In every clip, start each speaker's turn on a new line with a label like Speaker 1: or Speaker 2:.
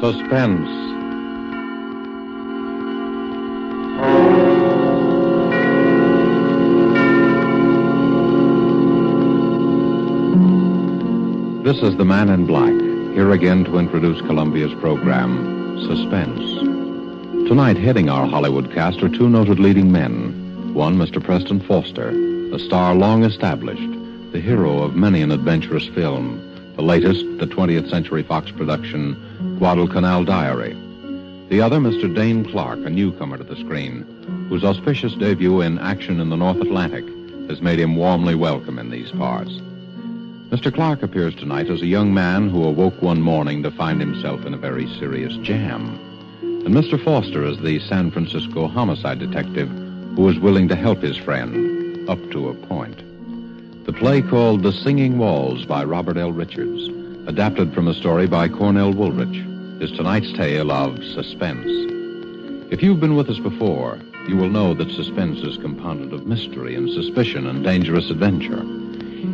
Speaker 1: Suspense. This is the Man in Black, here again to introduce Columbia's program, Suspense. Tonight, heading our Hollywood cast are two noted leading men. One, Mr. Preston Foster, a star long established, the hero of many an adventurous film, the latest, the 20th Century Fox production, Guadalcanal Diary. The other, Mr. Dane Clark, a newcomer to the screen, whose auspicious debut in Action in the North Atlantic has made him warmly welcome in these parts. Mr. Clark appears tonight as a young man who awoke one morning to find himself in a very serious jam. And Mr. Foster is the San Francisco homicide detective who is willing to help his friend, up to a point. The play called The Singing Walls by Robert L. Richards, adapted from a story by Cornell Woolrich, is tonight's tale of suspense. If you've been with us before, you will know that suspense is compounded of mystery and suspicion and dangerous adventure.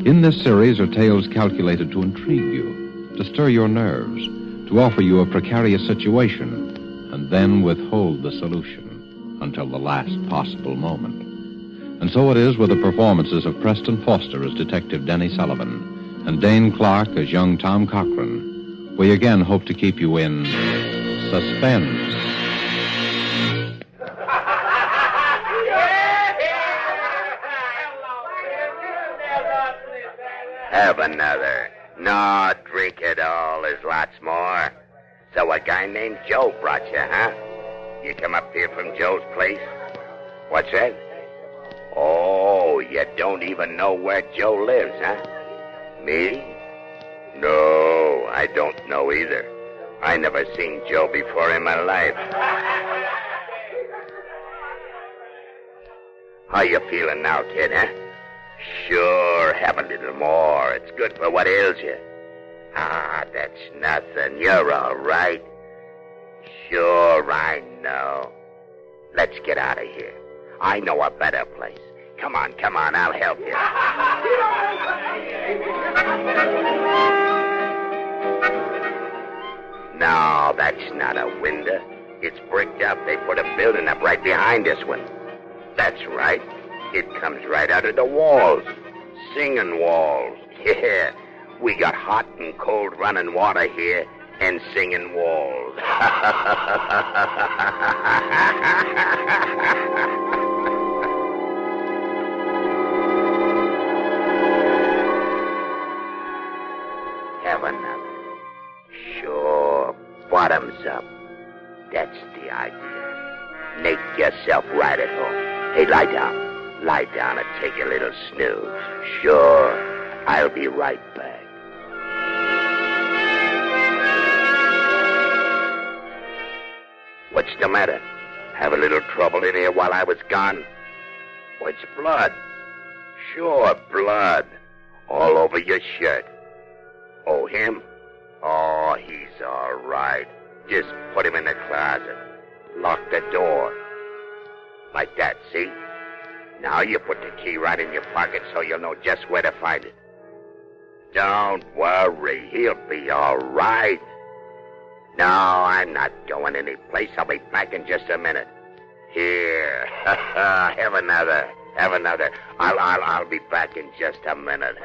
Speaker 1: In this series are tales calculated to intrigue you, to stir your nerves, to offer you a precarious situation, and then withhold the solution until the last possible moment. And so it is with the performances of Preston Foster as Detective Denny Sullivan and Dane Clark as young Tom Cochran. We again hope to keep you in suspense.
Speaker 2: Have another. No, drink it all. There's lots more. So a guy named Joe brought you, huh? You come up here from Joe's place? What's that? Oh, you don't even know where Joe lives, huh? Me? No, I don't know either. I never seen Joe before in my life. How you feeling now, kid, huh? Sure, have a little more. It's good for what ails you. Ah, that's nothing. You're all right. Sure, I know. Let's get out of here. I know a better place. Come on, I'll help you. No, that's not a window. It's bricked up. They put a building up right behind this one. That's right. It comes right out of the walls. Singing walls. Yeah, we got hot and cold running water here and singing walls. Have another. Sure, bottoms up. That's the idea. Make yourself right at home. Hey, lie down. Lie down and take a little snooze. Sure, I'll be right back. What's the matter? Have a little trouble in here while I was gone? Oh, it's blood. Sure, blood. All over your shirt. Oh, him? Oh, he's all right. Just put him in the closet. Lock the door. Like that, see? Now you put the key right in your pocket so you'll know just where to find it. Don't worry, he'll be all right. No, I'm not going any place. I'll be back in just a minute. Here, have another. I'll be back in just a minute.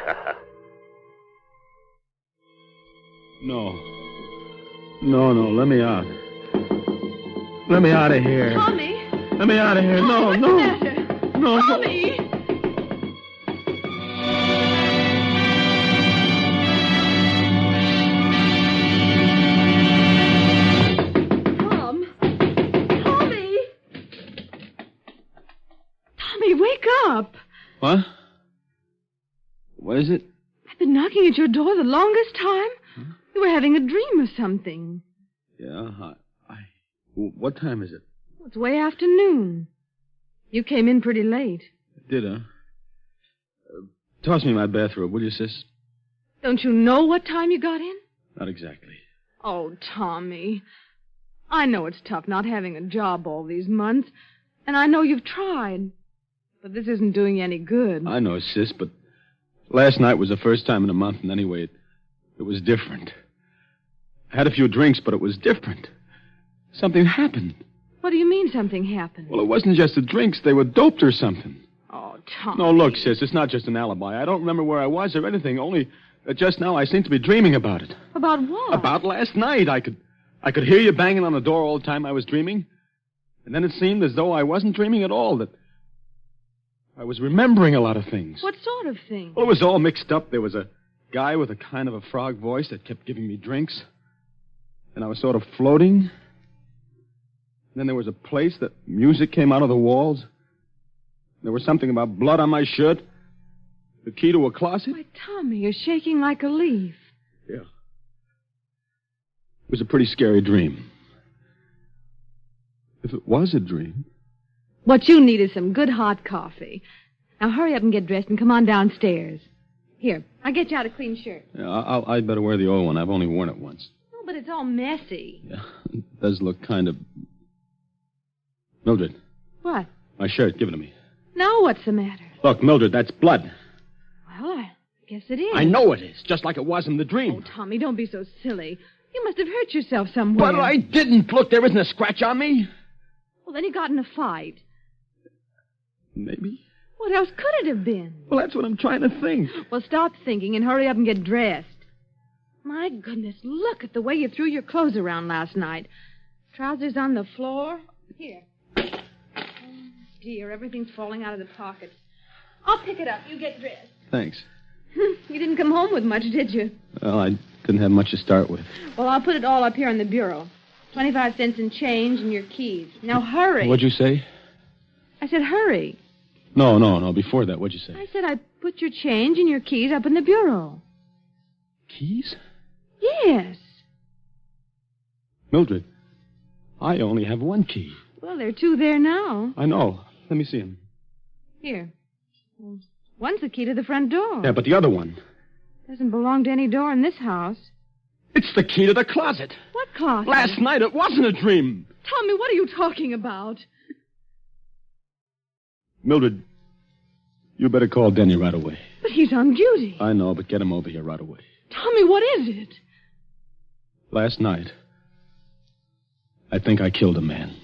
Speaker 3: No, let me out. Let me out of here.
Speaker 4: Tommy!
Speaker 3: Let me out of here.
Speaker 4: Tommy,
Speaker 3: No.
Speaker 4: what's the matter?
Speaker 3: No.
Speaker 4: Tommy! Tom! Tommy! Tommy, wake up!
Speaker 3: What? What is it?
Speaker 4: I've been knocking at your door the longest time. Huh? You were having a dream or something.
Speaker 3: Yeah, what time is it?
Speaker 4: It's way after noon. You came in pretty late.
Speaker 3: Did I? Toss me my bathrobe, will you, sis?
Speaker 4: Don't you know what time you got in?
Speaker 3: Not exactly.
Speaker 4: Oh, Tommy. I know it's tough not having a job all these months, and I know you've tried. But this isn't doing you any good.
Speaker 3: I know, sis, but last night was the first time in a month, and anyway, it was different. I had a few drinks, but it was different. Something happened.
Speaker 4: What do you mean something happened?
Speaker 3: Well, it wasn't just the drinks. They were doped or something.
Speaker 4: Oh, Tommy.
Speaker 3: No, look, sis, it's not just an alibi. I don't remember where I was or anything, only that just now I seem to be dreaming about it.
Speaker 4: About what?
Speaker 3: About last night. I could hear you banging on the door all the time I was dreaming. And then it seemed as though I wasn't dreaming at all, that I was remembering a lot of things.
Speaker 4: What sort of thing?
Speaker 3: Well, it was all mixed up. There was a guy with a kind of a frog voice that kept giving me drinks. And I was sort of floating. And then there was a place that music came out of the walls. There was something about blood on my shirt. The key to a closet.
Speaker 4: Why, Tommy, you're shaking like a leaf.
Speaker 3: Yeah. It was a pretty scary dream. If it was a dream.
Speaker 4: What you need is some good hot coffee. Now hurry up and get dressed and come on downstairs. Here, I'll get you out a clean shirt.
Speaker 3: Yeah, I'd better wear the old one. I've only worn it once.
Speaker 4: Oh, but it's all messy.
Speaker 3: Yeah, it does look kind of... Mildred.
Speaker 4: What?
Speaker 3: My shirt, give it to me.
Speaker 4: Now what's the matter?
Speaker 3: Look, Mildred, that's blood.
Speaker 4: Well, I guess it is.
Speaker 3: I know it is, just like it was in the dream.
Speaker 4: Oh, Tommy, don't be so silly. You must have hurt yourself somewhere.
Speaker 3: But I didn't. Look, there isn't a scratch on me.
Speaker 4: Well, then you got in a fight.
Speaker 3: Maybe.
Speaker 4: What else could it have been?
Speaker 3: Well, that's what I'm trying to think.
Speaker 4: Well, stop thinking and hurry up and get dressed. My goodness, look at the way you threw your clothes around last night. Trousers on the floor. Here. Oh, dear, everything's falling out of the pockets. I'll pick it up. You get dressed.
Speaker 3: Thanks.
Speaker 4: You didn't come home with much, did you?
Speaker 3: Well, I didn't have much to start with.
Speaker 4: Well, I'll put it all up here on the bureau. 25 cents in change and your keys. Now, hurry.
Speaker 3: What'd you say?
Speaker 4: I said hurry.
Speaker 3: No. Before that, what'd you say?
Speaker 4: I said I put your change and your keys up in the bureau.
Speaker 3: Keys?
Speaker 4: Yes.
Speaker 3: Mildred, I only have one key.
Speaker 4: Well, there are two there now.
Speaker 3: I know. Let me see them.
Speaker 4: Here. Well, one's the key to the front door.
Speaker 3: Yeah, but the other one.
Speaker 4: Doesn't belong to any door in this house.
Speaker 3: It's the key to the closet.
Speaker 4: What closet?
Speaker 3: Last night it wasn't a dream.
Speaker 4: Tommy, what are you talking about?
Speaker 3: Mildred, you better call Denny right away.
Speaker 4: But he's on duty.
Speaker 3: I know, but get him over here right away.
Speaker 4: Tommy, what is it?
Speaker 3: Last night, I think I killed a man.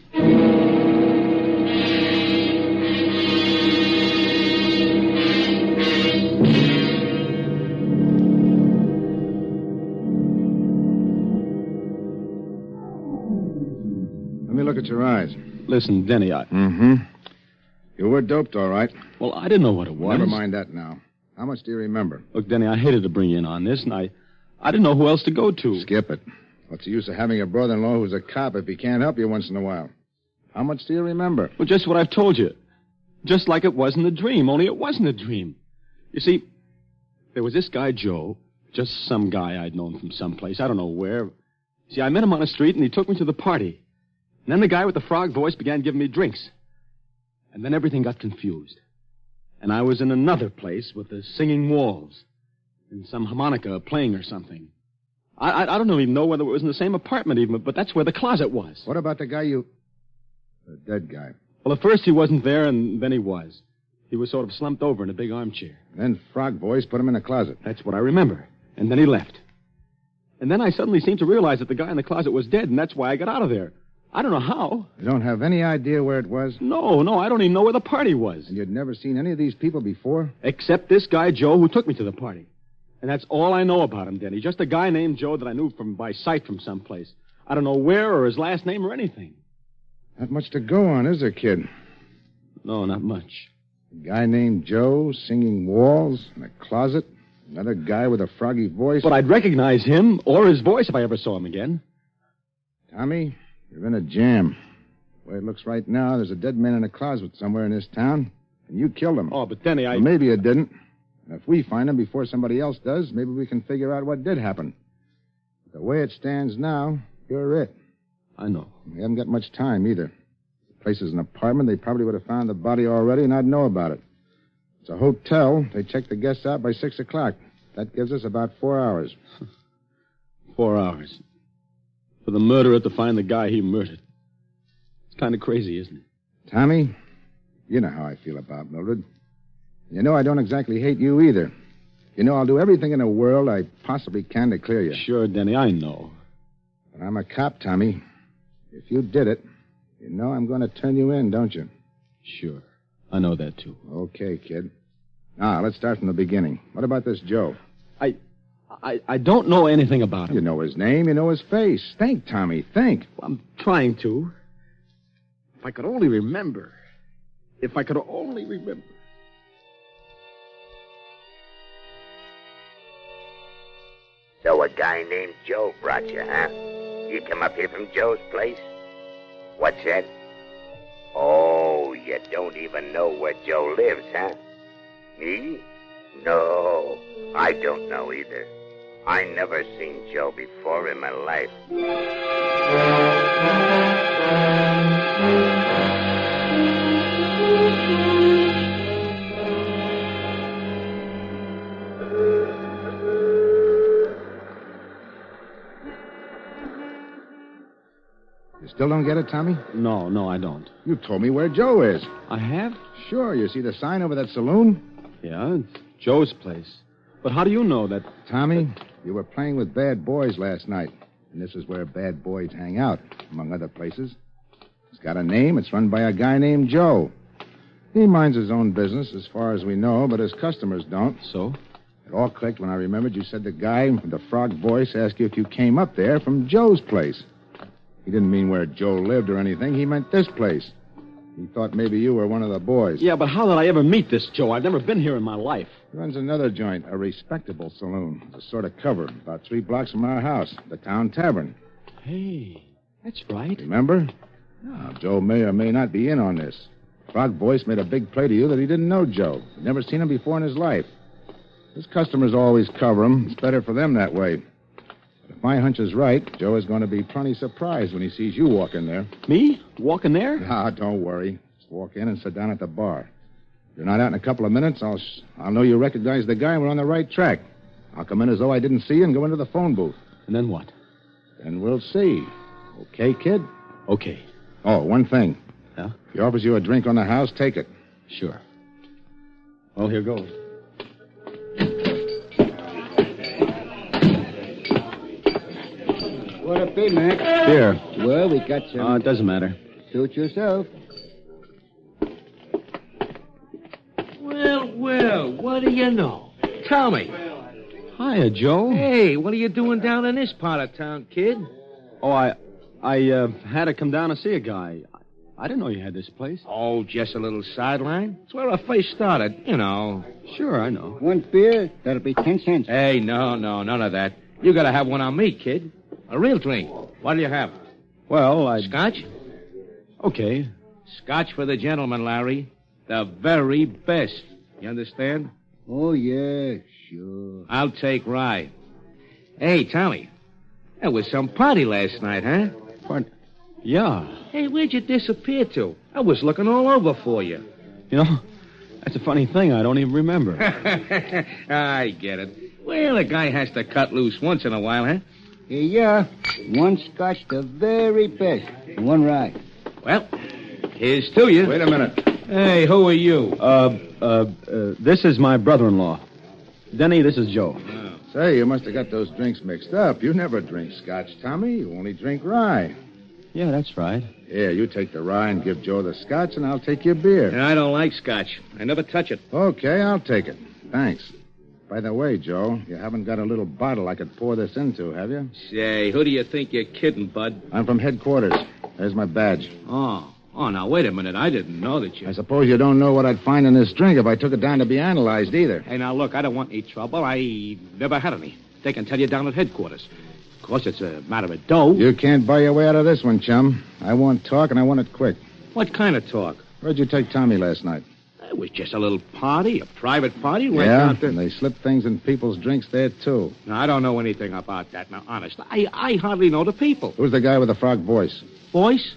Speaker 5: Let me look at your eyes.
Speaker 3: Listen, Denny,
Speaker 5: Mm-hmm. You were doped, all right.
Speaker 3: Well, I didn't know what it was.
Speaker 5: Never mind that now. How much do you remember?
Speaker 3: Look, Denny, I hated to bring you in on this, and I didn't know who else to go to.
Speaker 5: Skip it. What's the use of having a brother-in-law who's a cop if he can't help you once in a while? How much do you remember?
Speaker 3: Well, just what I've told you. Just like it was in the dream, only it wasn't a dream. You see, there was this guy, Joe, just some guy I'd known from someplace, I don't know where. See, I met him on the street, and he took me to the party. And then the guy with the frog voice began giving me drinks. And then everything got confused. And I was in another place with the singing walls. And some harmonica playing or something. I don't even know whether it was in the same apartment even, but that's where the closet was.
Speaker 5: What about the guy the dead guy?
Speaker 3: Well, at first he wasn't there, and then he was. He was sort of slumped over in a big armchair.
Speaker 5: Then Frog Voice put him in a closet.
Speaker 3: That's what I remember. And then he left. And then I suddenly seemed to realize that the guy in the closet was dead, and that's why I got out of there. I don't know how.
Speaker 5: You don't have any idea where it was?
Speaker 3: No, I don't even know where the party was.
Speaker 5: And you'd never seen any of these people before?
Speaker 3: Except this guy, Joe, who took me to the party. And that's all I know about him, Denny. Just a guy named Joe that I knew by sight from someplace. I don't know where or his last name or anything.
Speaker 5: Not much to go on, is there, kid?
Speaker 3: No, not much.
Speaker 5: A guy named Joe, singing walls, in a closet. Another guy with a froggy voice.
Speaker 3: But I'd recognize him or his voice if I ever saw him again.
Speaker 5: Tommy, you're in a jam. The way it looks right now, there's a dead man in a closet somewhere in this town, and you killed him.
Speaker 3: Oh, but Denny,
Speaker 5: Well, maybe you didn't. And if we find him before somebody else does, maybe we can figure out what did happen. But the way it stands now, you're it.
Speaker 3: I know.
Speaker 5: We haven't got much time, either. If the place is an apartment, they probably would have found the body already, and I'd know about it. It's a hotel. They check the guests out by 6 o'clock. That gives us about 4 hours.
Speaker 3: 4 hours. For the murderer to find the guy he murdered. It's kind of crazy, isn't it?
Speaker 5: Tommy, you know how I feel about Mildred. You know I don't exactly hate you either. You know I'll do everything in the world I possibly can to clear you.
Speaker 3: Sure, Denny, I know.
Speaker 5: But I'm a cop, Tommy. If you did it, you know I'm going to turn you in, don't you?
Speaker 3: Sure. I know that, too.
Speaker 5: Okay, kid. Now, let's start from the beginning. What about this Joe?
Speaker 3: I don't know anything about him.
Speaker 5: You know his name, you know his face. Think, Tommy, think.
Speaker 3: Well, I'm trying to. If I could only remember. If I could only remember.
Speaker 2: So a guy named Joe brought you, huh? You come up here from Joe's place? What's that? Oh, you don't even know where Joe lives, huh? Me? No, I don't know either. I never seen Joe before in my life.
Speaker 5: You still don't get it, Tommy?
Speaker 3: No, I don't.
Speaker 5: You told me where Joe is.
Speaker 3: I have?
Speaker 5: Sure, you see the sign over that saloon?
Speaker 3: Yeah, it's Joe's place. But how do you know that?
Speaker 5: Tommy, you were playing with bad boys last night. And this is where bad boys hang out, among other places. It's got a name. It's run by a guy named Joe. He minds his own business, as far as we know, but his customers don't.
Speaker 3: So?
Speaker 5: It all clicked when I remembered you said the guy with the frog voice asked you if you came up there from Joe's place. He didn't mean where Joe lived or anything. He meant this place. He thought maybe you were one of the boys.
Speaker 3: Yeah, but how did I ever meet this Joe? I've never been here in my life.
Speaker 5: He runs another joint, a respectable saloon. It's a sort of cover, about 3 blocks from our house, the town tavern.
Speaker 3: Hey, that's right.
Speaker 5: Remember? Now, Joe may or may not be in on this. Frog Voice made a big play to you that he didn't know Joe. He'd never seen him before in his life. His customers always cover him. It's better for them that way. But if my hunch is right, Joe is going to be plenty surprised when he sees you walk in there.
Speaker 3: Me? Walking there?
Speaker 5: Ah, don't worry. Just walk in and sit down at the bar. If you're not out in a couple of minutes, I'll know you recognize the guy and we're on the right track. I'll come in as though I didn't see you and go into the phone booth.
Speaker 3: And then what?
Speaker 5: Then we'll see. Okay, kid?
Speaker 3: Okay.
Speaker 5: Oh, one thing.
Speaker 3: Yeah?
Speaker 5: If he offers you a drink on the house, take it.
Speaker 3: Sure. Well, here goes.
Speaker 6: What a be, Mac?
Speaker 3: Here.
Speaker 6: Well, we got some...
Speaker 3: It doesn't matter.
Speaker 6: Suit yourself.
Speaker 7: Well, what do you know? Tell me.
Speaker 3: Hiya, Joe.
Speaker 7: Hey, what are you doing down in this part of town, kid?
Speaker 3: Oh, I had to come down to see a guy. I didn't know you had this place.
Speaker 7: Oh, just a little sideline. It's where I first started, you know.
Speaker 3: Sure, I know.
Speaker 6: One beer, that'll be 10 cents.
Speaker 7: Hey, no, none of that. You gotta have one on me, kid. A real drink. What'll you have?
Speaker 3: Well,
Speaker 7: Scotch?
Speaker 3: Okay.
Speaker 7: Scotch for the gentleman, Larry. The very best. You understand?
Speaker 6: Oh, yeah, sure.
Speaker 7: I'll take rye. Hey, Tommy. There was some party last night, huh?
Speaker 3: Yeah.
Speaker 7: Hey, where'd you disappear to? I was looking all over for you.
Speaker 3: You know, that's a funny thing. I don't even remember.
Speaker 7: I get it. Well, a guy has to cut loose once in a while, huh?
Speaker 6: Yeah. One Scotch, the very best. And one rye.
Speaker 7: Well, here's to you.
Speaker 5: Wait a minute.
Speaker 7: Hey, who are you?
Speaker 3: This is my brother-in-law. Denny, this is Joe.
Speaker 5: Say, you must have got those drinks mixed up. You never drink Scotch, Tommy. You only drink rye.
Speaker 3: Yeah, that's right.
Speaker 5: Here, you take the rye and give Joe the Scotch, and I'll take your beer.
Speaker 7: I don't like Scotch. I never touch it.
Speaker 5: Okay, I'll take it. Thanks. By the way, Joe, you haven't got a little bottle I could pour this into, have you?
Speaker 7: Say, who do you think you're kidding, bud?
Speaker 5: I'm from headquarters. There's my badge.
Speaker 7: Oh, now, wait a minute. I didn't know that you...
Speaker 5: I suppose you don't know what I'd find in this drink if I took it down to be analyzed either.
Speaker 7: Hey, now, look, I don't want any trouble. I never had any. They can tell you down at headquarters. Of course, it's a matter of dough.
Speaker 5: You can't buy your way out of this one, chum. I want talk, and I want it quick.
Speaker 7: What kind of talk?
Speaker 5: Where'd you take Tommy last night?
Speaker 7: It was just a little party, a private party. Went
Speaker 5: Yeah,
Speaker 7: out there.
Speaker 5: and they slipped things in people's drinks there, too.
Speaker 7: Now, I don't know anything about that. Now, honest, I hardly know the people.
Speaker 5: Who's the guy with the frog voice?
Speaker 7: Voice?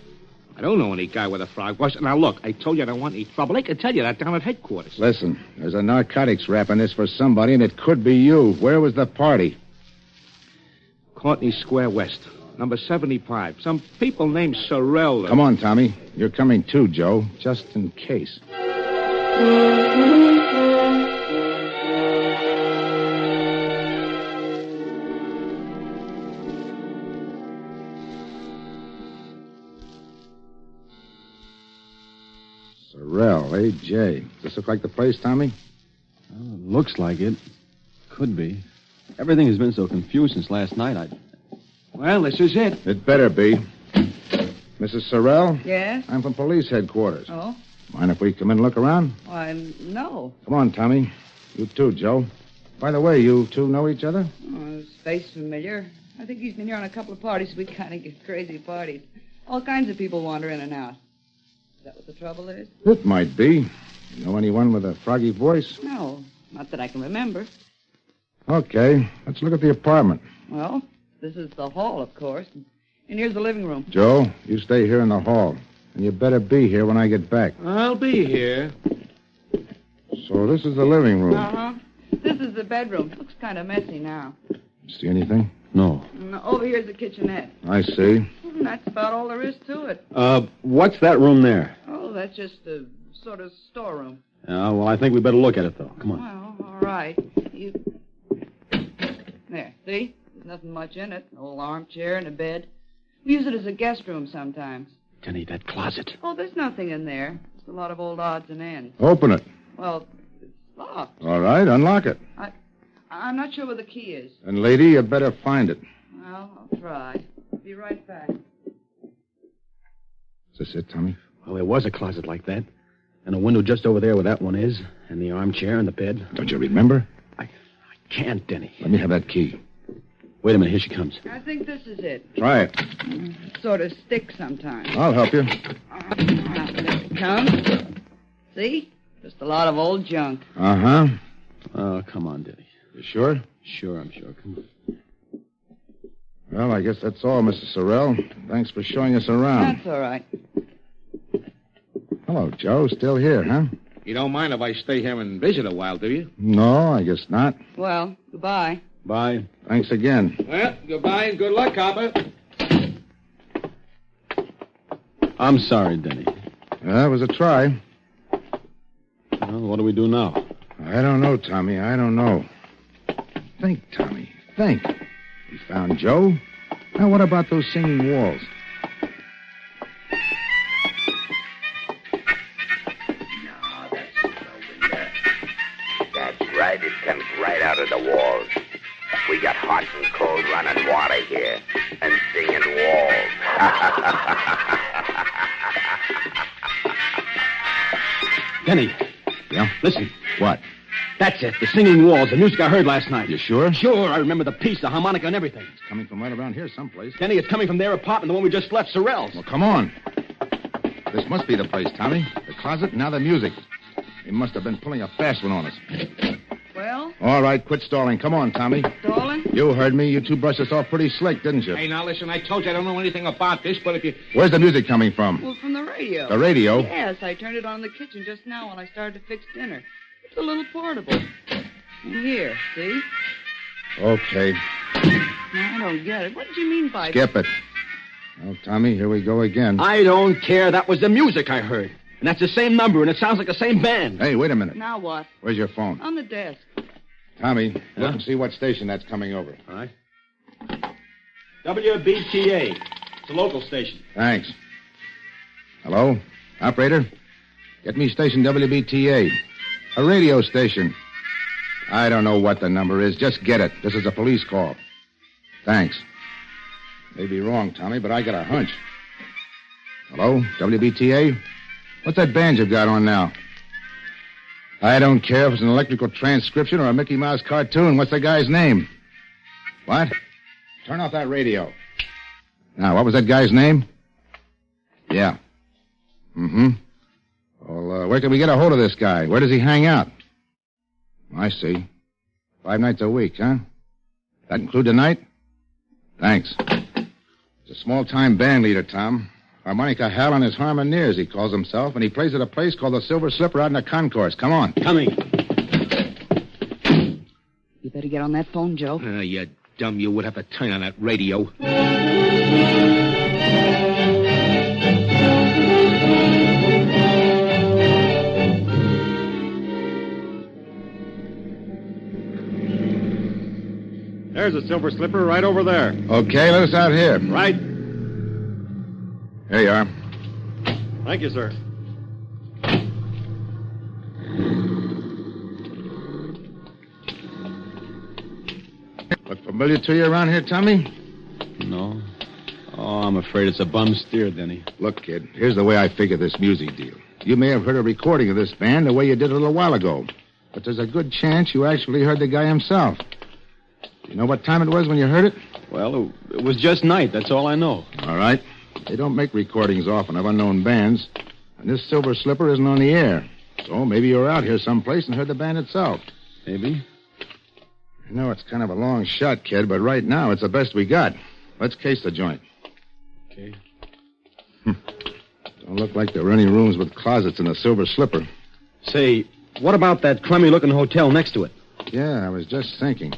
Speaker 7: I don't know any guy with a frog voice. Now, look, I told you I don't want any trouble. They can tell you that down at headquarters.
Speaker 5: Listen, there's a narcotics rap in this for somebody, and it could be you. Where was the party?
Speaker 7: Courtney Square West, number 75. Some people named Sorrell.
Speaker 5: Come on, Tommy. You're coming too, Joe, just in case. Sorrel, A.J. Does this look like the place, Tommy?
Speaker 3: Well, it looks like it. Could be. Everything has been so confused since last night,
Speaker 7: Well, this is it.
Speaker 5: It better be. Mrs. Sorrel?
Speaker 6: Yes?
Speaker 5: I'm from police headquarters.
Speaker 6: Oh?
Speaker 5: Mind if we come in and look around?
Speaker 6: Why, no.
Speaker 5: Come on, Tommy. You too, Joe. By the way, you two know each other?
Speaker 6: Oh, his face familiar. I think he's been here on a couple of parties. We kind of get crazy parties. All kinds of people wander in and out. Is that what the trouble is?
Speaker 5: It might be. You know anyone with a froggy voice?
Speaker 6: No, not that I can remember.
Speaker 5: Okay, let's look at the apartment.
Speaker 6: Well, this is the hall, of course. And here's the living room.
Speaker 5: Joe, you stay here in the hall. And you better be here when I get back.
Speaker 7: I'll be here.
Speaker 5: So this is the living room.
Speaker 6: Uh-huh. This is the bedroom. Looks kind of messy now.
Speaker 5: See anything?
Speaker 3: No.
Speaker 6: And over here's the kitchenette.
Speaker 5: I see.
Speaker 6: And that's about all there is to it.
Speaker 3: What's that room there?
Speaker 6: Oh, that's just a sort of storeroom.
Speaker 3: Well, I think we better look at it, though. Come on.
Speaker 6: Well, all right. There, see? There's nothing much in it. An old armchair and a bed. We use it as a guest room sometimes.
Speaker 3: Denny, that closet.
Speaker 6: Oh, there's nothing in there. Just a lot of old odds and ends.
Speaker 5: Open it.
Speaker 6: Well, it's locked.
Speaker 5: All right, unlock it.
Speaker 6: I'm not sure where the key is.
Speaker 5: And, lady, you better find it.
Speaker 6: Well, I'll try. Be right back.
Speaker 5: Is this it, Tommy?
Speaker 3: Well, there was a closet like that. And a window just over there where that one is. And the armchair and the bed.
Speaker 5: Don't you remember?
Speaker 3: I can't, Denny.
Speaker 5: Let me have that key.
Speaker 3: Wait a minute. Here she comes.
Speaker 6: I think this is it.
Speaker 5: Try it.
Speaker 6: It sort of sticks sometimes.
Speaker 5: I'll help you.
Speaker 6: There it comes. See? Just a lot of old junk.
Speaker 5: Uh-huh.
Speaker 3: Oh, come on, Denny.
Speaker 5: You sure?
Speaker 3: Sure, I'm sure. Come on.
Speaker 5: Well, I guess that's all, Mrs. Sorrel. Thanks for showing us around.
Speaker 6: That's all right.
Speaker 5: Hello, Joe. Still here, huh?
Speaker 7: You don't mind if I stay here and visit a while, do you?
Speaker 5: No, I guess not.
Speaker 6: Well, goodbye.
Speaker 3: Bye.
Speaker 5: Thanks again.
Speaker 7: Well, goodbye and good luck, copper.
Speaker 3: I'm sorry, Denny.
Speaker 5: That was a try.
Speaker 3: Well, what do we do now?
Speaker 5: I don't know, Tommy. I don't know. Think, Tommy. Think. We found Joe. Now, what about those singing walls?
Speaker 2: No, that's no window. That's right. It comes right out of the walls. We got hot and cold running water here. And singing walls.
Speaker 3: Denny.
Speaker 5: Yeah?
Speaker 3: Listen.
Speaker 5: What?
Speaker 3: That's it. The singing walls. The music I heard last night.
Speaker 5: You sure?
Speaker 3: Sure. I remember the piece, the harmonica and everything.
Speaker 5: It's coming from right around here someplace.
Speaker 3: Denny, it's coming from their apartment, the one we just left, Sorrel's.
Speaker 5: Well, come on. This must be the place, Tommy. The closet, now the music. They must have been pulling a fast one on us.
Speaker 6: Well,
Speaker 5: All right, quit stalling. Come on, Tommy.
Speaker 6: Dolan?
Speaker 5: You heard me. You two brushed us off pretty slick, didn't you?
Speaker 7: Hey, now listen, I told you I don't know anything about this, but if you...
Speaker 5: Where's the music coming from?
Speaker 6: Well, from the radio.
Speaker 5: The radio?
Speaker 6: Yes, I turned it on in the kitchen just now when I started to fix dinner. It's a little portable. And here, see?
Speaker 5: Okay.
Speaker 6: Now, I don't get it. What did you mean by...
Speaker 5: Skip it. Well, Tommy, here we go again.
Speaker 3: I don't care. That was the music I heard. And that's the same number, and it sounds like the same band.
Speaker 5: Hey, wait a minute.
Speaker 6: Now what?
Speaker 5: Where's your phone?
Speaker 6: On the desk.
Speaker 5: Tommy, look and see what station that's coming over.
Speaker 3: All right. WBTA. It's a local station.
Speaker 5: Thanks. Hello? Operator? Get me station WBTA. A radio station. I don't know what the number is. Just get it. This is a police call. Thanks. May be wrong, Tommy, but I got a hunch. Hello? WBTA? What's that band you've got on now? I don't care if it's an electrical transcription or a Mickey Mouse cartoon. What's the guy's name? What? Turn off that radio. Now, what was that guy's name? Yeah. Mm-hmm. Well, where can we get a hold of this guy? Where does he hang out? I see. 5 nights a week, huh? That include tonight? Thanks. He's a small-time band leader, Tom. Harmonica Hal and his Harmoneers, he calls himself, and he plays at a place called the Silver Slipper out in the concourse. Come on.
Speaker 3: Coming.
Speaker 6: You better get on that phone, Joe.
Speaker 7: You dumb, you would have to turn on that radio.
Speaker 3: There's a Silver Slipper right over there.
Speaker 5: Okay, let us out here.
Speaker 3: Right.
Speaker 5: Here you are.
Speaker 3: Thank you, sir.
Speaker 5: Look familiar to you around here, Tommy?
Speaker 3: No. Oh, I'm afraid it's a bum steer, Denny.
Speaker 5: Look, kid, here's the way I figure this music deal. You may have heard a recording of this band the way you did a little while ago. But there's a good chance you actually heard the guy himself. Do you know what time it was when you heard it?
Speaker 3: Well, it was just night. That's all I know.
Speaker 5: All right. They don't make recordings often of unknown bands. And this Silver Slipper isn't on the air. So maybe you were out here someplace and heard the band itself.
Speaker 3: Maybe.
Speaker 5: I know it's kind of a long shot, kid, but right now it's the best we got. Let's case the joint.
Speaker 3: Okay.
Speaker 5: Don't look like there were any rooms with closets in the Silver Slipper.
Speaker 7: Say, what about that crummy-looking hotel next to it?
Speaker 5: Yeah, I was just thinking.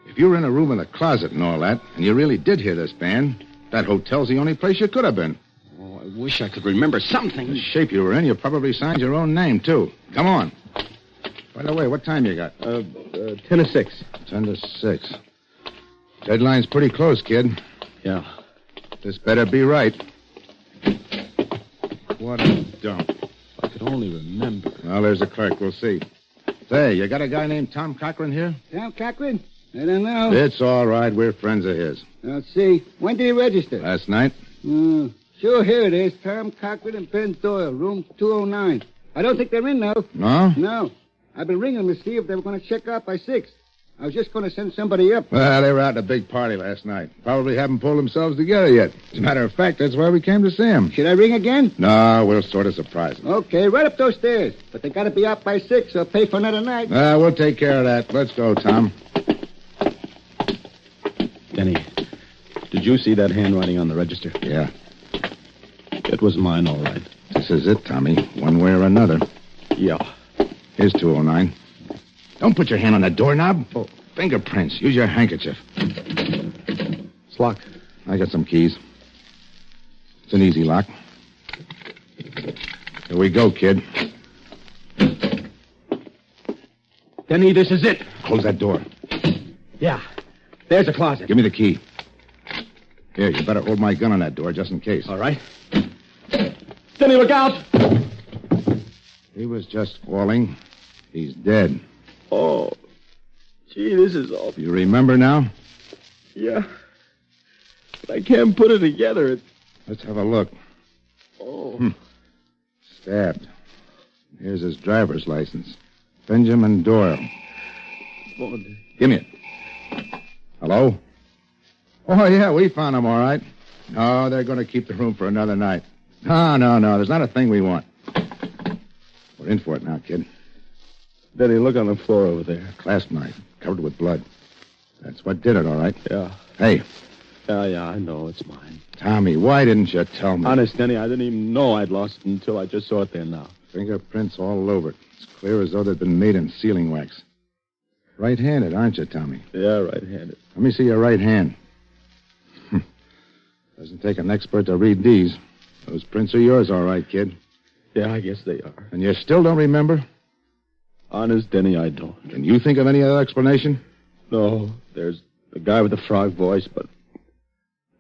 Speaker 5: If you were in a room with a closet and all that, and you really did hear this band, that hotel's the only place you could have been.
Speaker 7: Oh, I wish I could remember something.
Speaker 5: The shape you were in, you probably signed your own name, too. Come on. By the way, what time you got?
Speaker 7: 10 to 6.
Speaker 5: 10 to 6. Deadline's pretty close, kid.
Speaker 7: Yeah.
Speaker 5: This better be right. What a dump.
Speaker 3: If I could only remember.
Speaker 5: Well, there's the clerk. We'll see. Say, you got a guy named Tom Cochran here?
Speaker 8: Tom Cochran? I don't know.
Speaker 5: It's all right. We're friends of his.
Speaker 8: Let's see. When did he register?
Speaker 5: Last night?
Speaker 8: Sure, here it is. Tom Cochran and Ben Doyle, room 209. I don't think they're in, though.
Speaker 5: No?
Speaker 8: No. I've been ringing them to see if they were going to check out by 6. I was just going to send somebody up.
Speaker 5: Well, they were out at a big party last night. Probably haven't pulled themselves together yet. As a matter of fact, that's why we came to see them.
Speaker 8: Should I ring again?
Speaker 5: No, we'll sort of surprise them.
Speaker 8: Okay, right up those stairs. But they got to be out by 6 or pay for another night.
Speaker 5: We'll take care of that. Let's go, Tom.
Speaker 3: Denny, did you see that handwriting on the register?
Speaker 5: Yeah.
Speaker 3: It was mine, all right.
Speaker 5: This is it, Tommy. One way or another.
Speaker 3: Yeah.
Speaker 5: Here's 209. Don't put your hand on that doorknob. Oh, fingerprints. Use your handkerchief.
Speaker 3: It's locked.
Speaker 5: I got some keys. It's an easy lock. Here we go, kid.
Speaker 7: Denny, this is it.
Speaker 5: Close that door.
Speaker 7: Yeah. There's a closet.
Speaker 5: Give me the key. Here, you better hold my gun on that door just in case.
Speaker 7: All right. Denny, look out!
Speaker 5: He was just falling. He's dead.
Speaker 3: Oh, gee, this is awful.
Speaker 5: You remember now?
Speaker 3: Yeah. But I can't put it together.
Speaker 5: Let's have a look.
Speaker 3: Oh.
Speaker 5: Stabbed. Here's his driver's license. Benjamin Doyle.
Speaker 3: Oh,
Speaker 5: Give me it. Hello? Oh, yeah, we found him, all right. No, they're going to keep the room for another night. No. There's not a thing we want. We're in for it now, kid.
Speaker 3: Denny, look on the floor over there.
Speaker 5: Clasp knife, covered with blood. That's what did it, all right?
Speaker 3: Yeah.
Speaker 5: Hey.
Speaker 3: Yeah, I know. It's mine.
Speaker 5: Tommy, why didn't you tell me?
Speaker 3: Honest, Denny, I didn't even know I'd lost it until I just saw it there now.
Speaker 5: Fingerprints all over it. It's clear as though they'd been made in sealing wax. Right-handed, aren't you, Tommy?
Speaker 3: Yeah, right-handed.
Speaker 5: Let me see your right hand. Doesn't take an expert to read these. Those prints are yours, all right, kid.
Speaker 3: Yeah, I guess they are.
Speaker 5: And you still don't remember?
Speaker 3: Honest, Denny, I don't.
Speaker 5: Can you think of any other explanation?
Speaker 3: No, there's the guy with the frog voice, but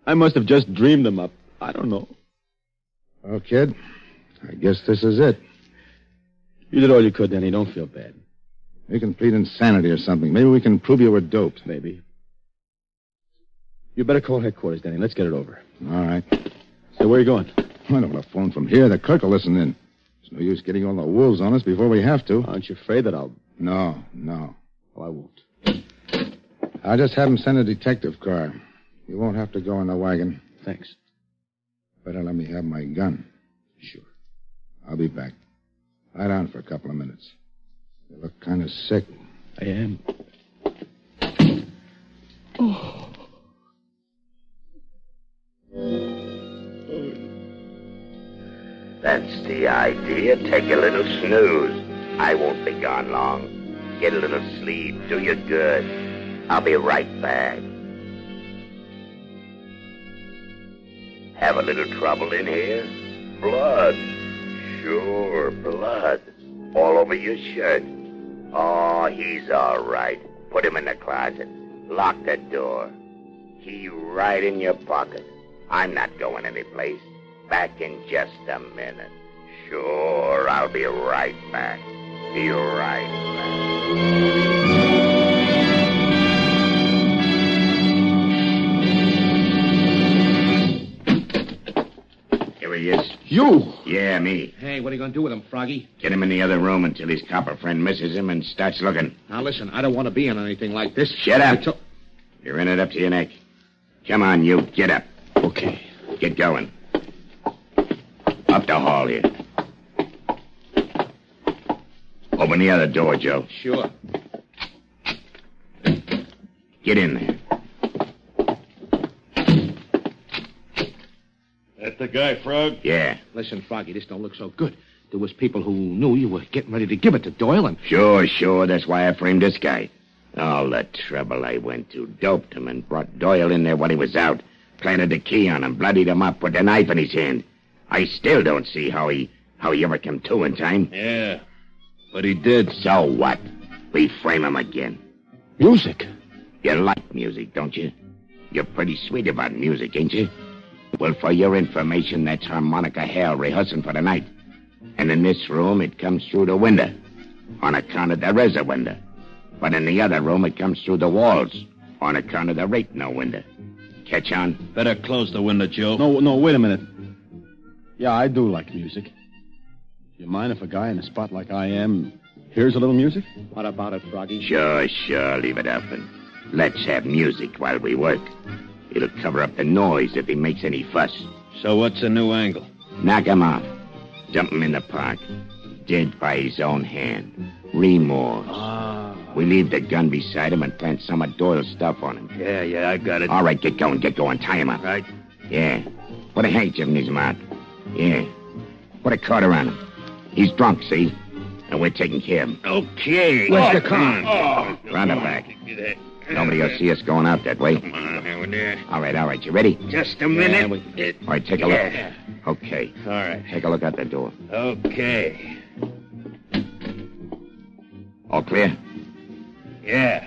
Speaker 3: I must have just dreamed them up. I don't know.
Speaker 5: Well, kid, I guess this is it.
Speaker 3: You did all you could, Denny. Don't feel bad.
Speaker 5: You can plead insanity or something. Maybe we can prove you were doped.
Speaker 3: Maybe. You better call headquarters, Denny. Let's get it over.
Speaker 5: All right.
Speaker 3: So where are you going?
Speaker 5: I don't want to phone from here. The clerk will listen in. There's no use getting all the wolves on us before we have to.
Speaker 3: Aren't you afraid that I'll...
Speaker 5: No.
Speaker 3: Oh, I won't.
Speaker 5: I'll just have him send a detective car. You won't have to go in the wagon.
Speaker 3: Thanks.
Speaker 5: Better let me have my gun.
Speaker 3: Sure.
Speaker 5: I'll be back. Lie down for a couple of minutes. You look kind of sick.
Speaker 3: I am.
Speaker 2: That's the idea. Take a little snooze. I won't be gone long. Get a little sleep. Do you good. I'll be right back. Have a little trouble in here? Blood. Sure, blood. All over your shirt. Oh, he's all right. Put him in the closet. Lock the door. Key right in your pocket. I'm not going anyplace. Back in just a minute. Sure, I'll be right back. Be right back. he is.
Speaker 3: You!
Speaker 2: Yeah, me.
Speaker 7: Hey, what are you going to do with him, Froggy?
Speaker 2: Get him in the other room until his copper friend misses him and starts looking.
Speaker 7: Now, listen, I don't want to be in anything like this.
Speaker 2: Shut up. You're in it up to your neck. Come on, you. Get up.
Speaker 3: Okay.
Speaker 2: Get going. Up the hall here. Open the other door, Joe.
Speaker 7: Sure.
Speaker 2: Get in there.
Speaker 9: That the guy, Frog?
Speaker 2: Yeah.
Speaker 7: Listen, Froggy, this don't look so good. There was people who knew you were getting ready to give it to Doyle, and...
Speaker 2: Sure. That's why I framed this guy. All the trouble I went to. Doped him and brought Doyle in there when he was out. Planted the key on him, bloodied him up, put the knife in his hand. I still don't see how he ever came to in time.
Speaker 9: Yeah, but he did.
Speaker 2: So what? We frame him again.
Speaker 3: Music.
Speaker 2: You like music, don't you? You're pretty sweet about music, ain't you? Well, for your information, that's harmonica hell rehearsing for the night. And in this room, it comes through the window. On account of there is a window. But in the other room, it comes through the walls. On account of there ain't no window. Catch on?
Speaker 9: Better close the window, Joe.
Speaker 3: No, wait a minute. Yeah, I do like music. You mind if a guy in a spot like I am hears a little music?
Speaker 7: What about it, Froggy?
Speaker 2: Sure. Leave it open. Let's have music while we work. It'll cover up the noise if he makes any fuss.
Speaker 9: So what's the new angle?
Speaker 2: Knock him out. Dump him in the park. Dead by his own hand. Remorse. We leave the gun beside him and plant some of Doyle's stuff on him.
Speaker 9: Yeah, I got it.
Speaker 2: All right, get going. Tie him up.
Speaker 9: Right.
Speaker 2: Yeah. Put a handkerchief in his mouth. Yeah. Put a cord around him. He's drunk, see? And we're taking care of him.
Speaker 9: Okay.
Speaker 2: Where's the car? Round the back. Nobody will see us going out that way.
Speaker 9: Come on, over there.
Speaker 2: All right. You ready?
Speaker 9: Just a minute.
Speaker 2: All right, take a look. Okay.
Speaker 9: All right.
Speaker 2: Take a look out the door.
Speaker 9: Okay.
Speaker 2: All clear?
Speaker 9: Yeah.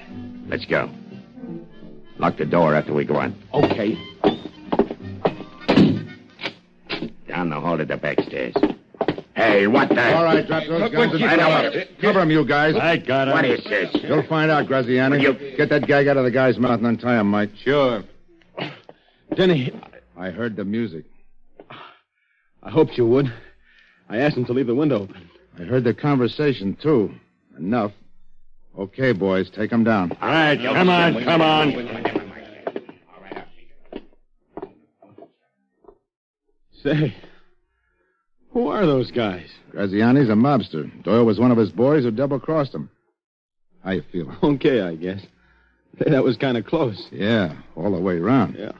Speaker 2: Let's go. Lock the door after we go on.
Speaker 7: Okay.
Speaker 2: Down the hall to the back stairs. Hey, what the...
Speaker 5: All right, drop those guns and cover him, you guys.
Speaker 9: I got him.
Speaker 2: What is this?
Speaker 5: You'll find out, Graziani. Get that gag out of the guy's mouth and untie him, Mike.
Speaker 3: Sure. Denny,
Speaker 5: I heard the music.
Speaker 3: I hoped you would. I asked him to leave the window open.
Speaker 5: I heard the conversation, too. Enough. Okay, boys, take him down.
Speaker 9: All right, come on.
Speaker 3: Say, who are those guys?
Speaker 5: Graziani's a mobster. Doyle was one of his boys who double-crossed him. How you feeling?
Speaker 3: Okay, I guess. Hey, that was kind of close.
Speaker 5: Yeah, all the way around.
Speaker 3: Yeah.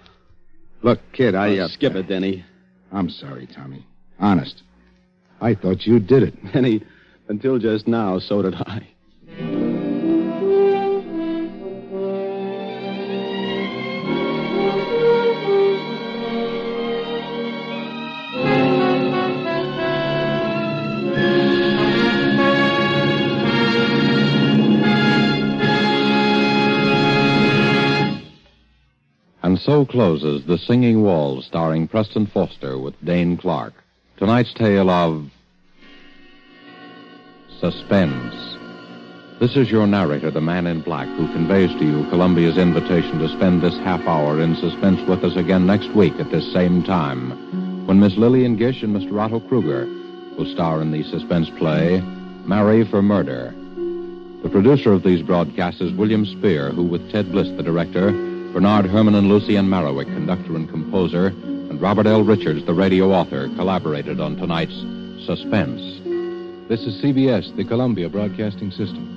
Speaker 5: Look, kid,
Speaker 3: Skip it, Denny.
Speaker 5: I'm sorry, Tommy. Honest. I thought you did it.
Speaker 3: Denny, until just now, so did I.
Speaker 1: And so closes The Singing Walls, starring Preston Foster with Dane Clark. Tonight's tale of Suspense. This is your narrator, the man in black, who conveys to you Columbia's invitation to spend this half hour in suspense with us again next week at this same time, when Miss Lillian Gish and Mr. Otto Kruger will star in the suspense play Marry for Murder. The producer of these broadcasts is William Spear, who, with Ted Bliss, the director, Bernard Herrmann and Lucien Marowik, conductor and composer, and Robert L. Richards, the radio author, collaborated on tonight's Suspense. This is CBS, the Columbia Broadcasting System.